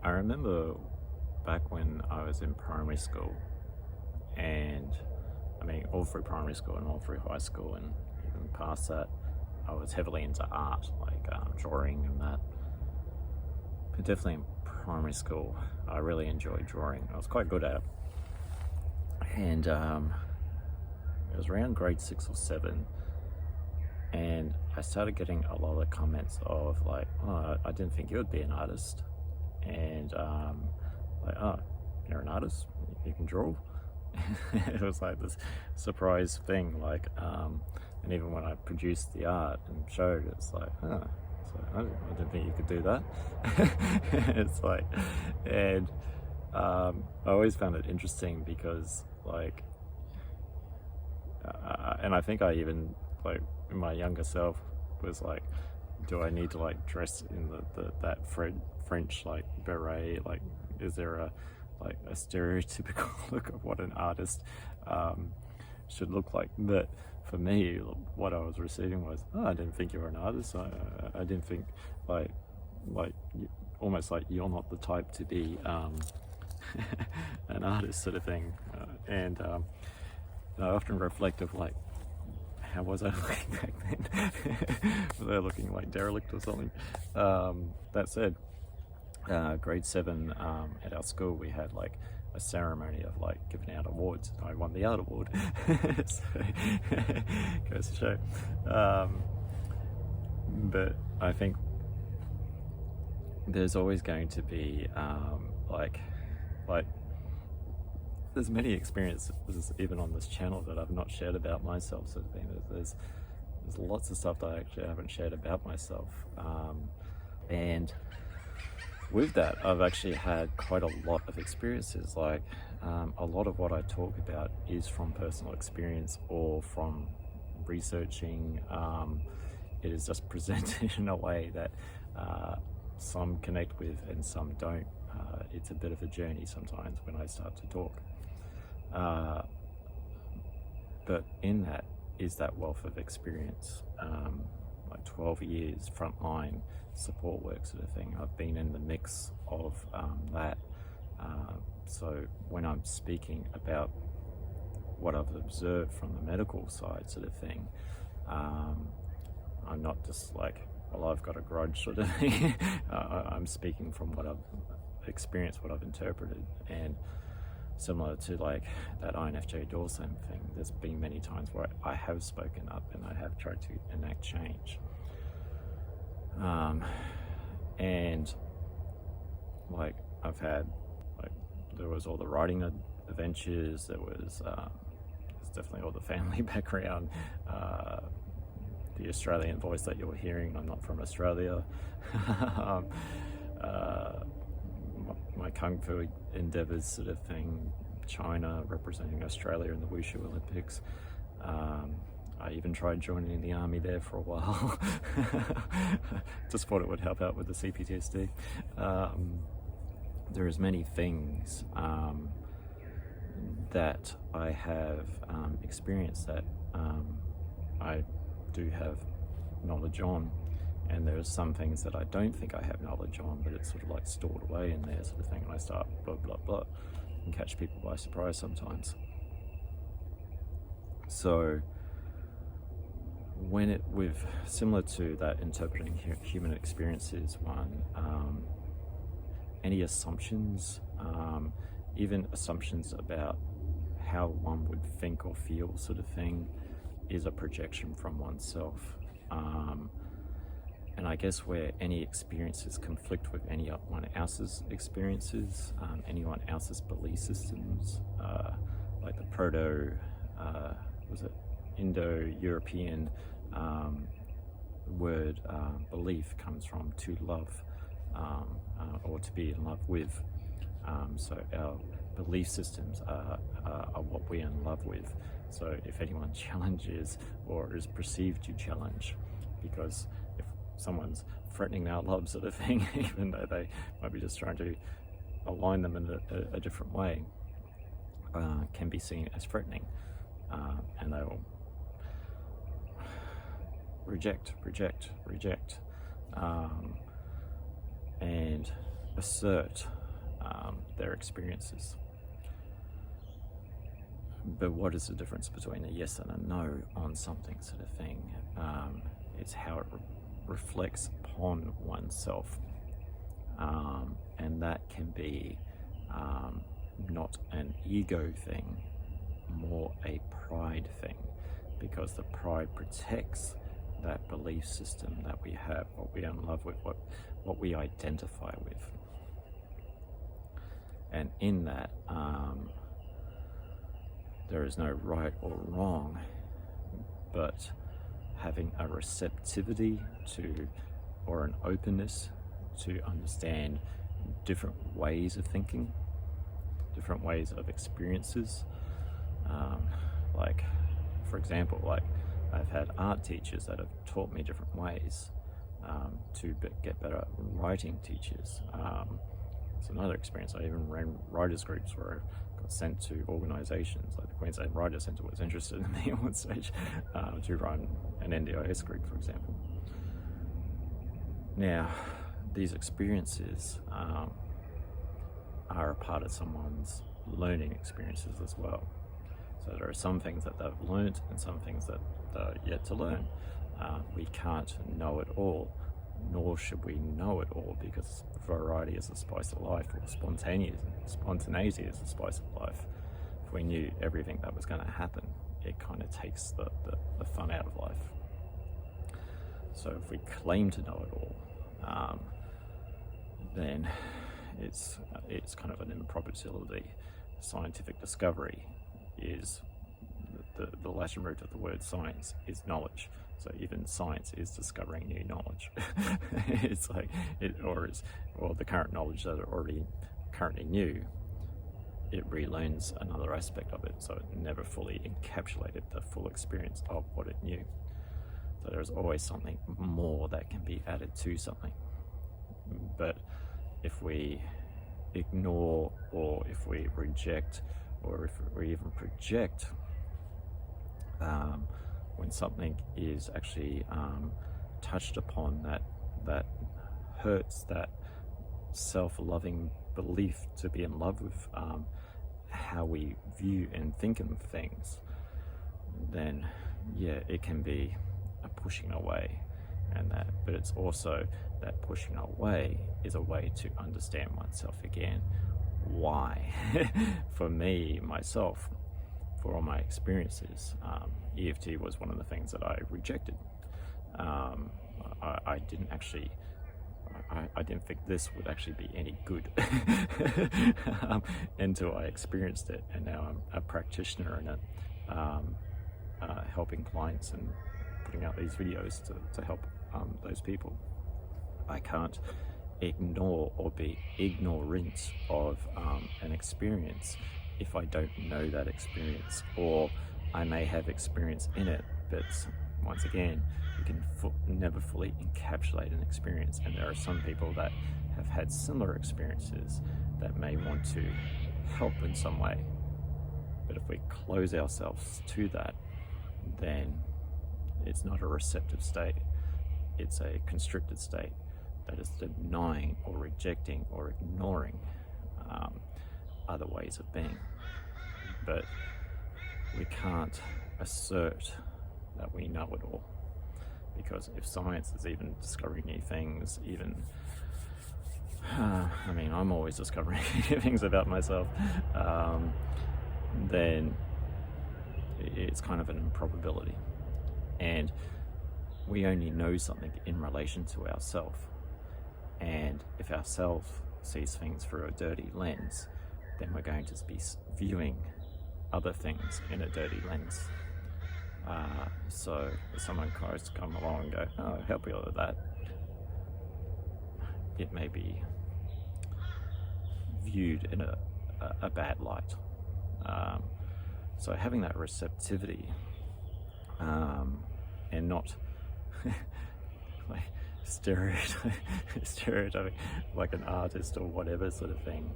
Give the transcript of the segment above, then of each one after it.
I remember back when I was in primary school, and I mean, all through primary school and all through high school, and even past that, I was heavily into art, like drawing and that. But definitely in primary school, I really enjoyed drawing. I was quite good at it. And it was around grade 6 or 7, and I started getting a lot of comments of like, "Oh, I didn't think you would be an artist," and like, "Oh, you're an artist? You can draw?" It was like this surprise thing, like, and even when I produced the art and showed, it's like, "Huh." So I didn't think you could do that. It's like, and I always found it interesting because, like, and I think I even, like, my younger self was like, do I need to like dress in that French like beret? Like, is there a stereotypical look of what an artist should look like? But for me, what I was receiving was, "Oh, I didn't think you were an artist. I didn't think like almost like you're not the type to be an artist," sort of thing. And I often reflect of like, how was I looking back then? Was I looking like derelict or something? That said, grade 7, at our school, we had like a ceremony of like giving out awards. I won the art award. So goes to show. But I think there's always going to be like there's many experiences even on this channel that I've not shared about myself, sort of thing. There's lots of stuff that I actually haven't shared about myself, and with that, I've actually had quite a lot of experiences. Like, a lot of what I talk about is from personal experience or from researching. It is just presented in a way that some connect with and some don't. It's a bit of a journey sometimes when I start to talk. But in that is that wealth of experience, like 12 years frontline support work, sort of thing. I've been in the mix of that. So when I'm speaking about what I've observed from the medical side, sort of thing, I'm not just like, well, I've got a grudge, sort of thing. I'm speaking from what I've experienced, what I've interpreted. And similar to like that INFJ Dawson thing, there's been many times where I have spoken up and I have tried to enact change. And like I've had, like, there was all the writing adventures, there's definitely all the family background, the Australian voice that you're hearing. I'm not from Australia. My kung fu endeavors, sort of thing. China, representing Australia in the Wushu Olympics. I even tried joining the army there for a while. Just thought it would help out with the CPTSD. There is many things that I have experienced that I do have knowledge on, and there are some things that I don't think I have knowledge on, but it's sort of like stored away in there, sort of thing, and I start blah blah blah and catch people by surprise sometimes. So when with similar to that interpreting human experiences one, any assumptions, even assumptions about how one would think or feel, sort of thing, is a projection from oneself. And I guess where any experiences conflict with anyone else's experiences, anyone else's belief systems, like the was it Indo-European word belief comes from to love, or to be in love with. So our belief systems are what we're in love with. So if anyone challenges or is perceived to challenge, because if someone's threatening our love, sort of thing, even though they might be just trying to align them in a different way, can be seen as threatening, and they will reject, and assert their experiences. But what is the difference between a yes and a no on something, sort of thing? It's how it reflects upon oneself. And that can be not an ego thing, more a pride thing, because the pride protects that belief system that we have, what we are in love with, what we identify with. And in that, there is no right or wrong, but having a receptivity to, or an openness to understand different ways of thinking, different ways of experiences. Like, for example, like I've had art teachers that have taught me different ways to get better. Writing teachers. It's another experience. I even ran writers groups where I got sent to organisations like the Queensland Writers Centre was interested in me at one stage to run an NDIS group, for example. Now, these experiences are a part of someone's learning experiences as well. So there are some things that they've learnt and some things that they're yet to learn. We can't know it all, nor should we know it all, because variety is the spice of life, or spontaneity is the spice of life. If we knew everything that was going to happen, it kind of takes the fun out of life. So if we claim to know it all, then it's kind of an improbability. Scientific discovery is the Latin root of the word science is knowledge. So even science is discovering new knowledge. It's like the current knowledge that it already currently knew, it relearns another aspect of it. So it never fully encapsulated the full experience of what it knew. So there's always something more that can be added to something. But if we ignore, or if we reject, or if we even project when something is actually touched upon that hurts that self-loving belief to be in love with how we view and think of things, then yeah, it can be a pushing away. But it's also that pushing away is a way to understand oneself again. Why? For me, myself, for all my experiences, EFT was one of the things that I rejected. I didn't think this would actually be any good until I experienced it, and now I'm a practitioner in it, helping clients and putting out these videos to help those people. I can't ignore or be ignorant of an experience if I don't know that experience, or I may have experience in it, but once again, you can never fully encapsulate an experience, and there are some people that have had similar experiences that may want to help in some way. But if we close ourselves to that, then it's not a receptive state, it's a constricted state that is denying or rejecting or ignoring other ways of being. But we can't assert that we know it all, because if science is even discovering new things, I'm always discovering new things about myself, then it's kind of an improbability. And we only know something in relation to ourselves. And if ourself sees things through a dirty lens, then we're going to be viewing other things in a dirty lens. So if someone tries to come along and go, "Oh, I'll help you with that," it may be viewed in a bad light. So having that receptivity and not like stereotyping like an artist or whatever sort of thing,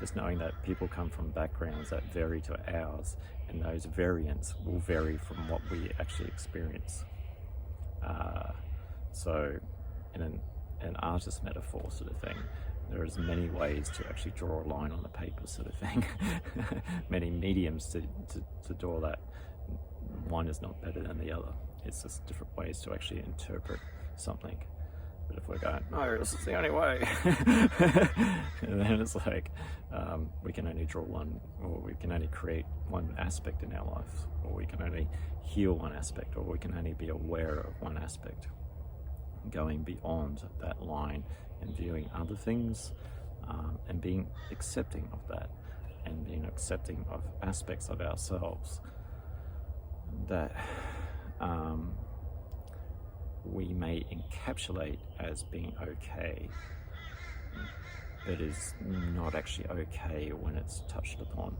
just knowing that people come from backgrounds that vary to ours, and those variants will vary from what we actually experience. So in an artist metaphor sort of thing, there's many ways to actually draw a line on the paper, sort of thing. Many mediums to draw that. One is not better than the other. It's just different ways to actually interpret something. But if we're going, no, this is the only way, and then it's like we can only draw one, or we can only create one aspect in our life, or we can only heal one aspect, or we can only be aware of one aspect. Going beyond that line and viewing other things, and being accepting of that, and being accepting of aspects of ourselves that we may encapsulate as being okay, but is not actually okay when it's touched upon.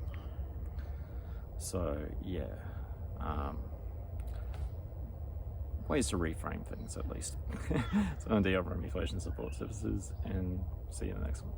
So yeah, ways to reframe things at least. So I'm Dion from Reflection Support Services, and see you in the next one.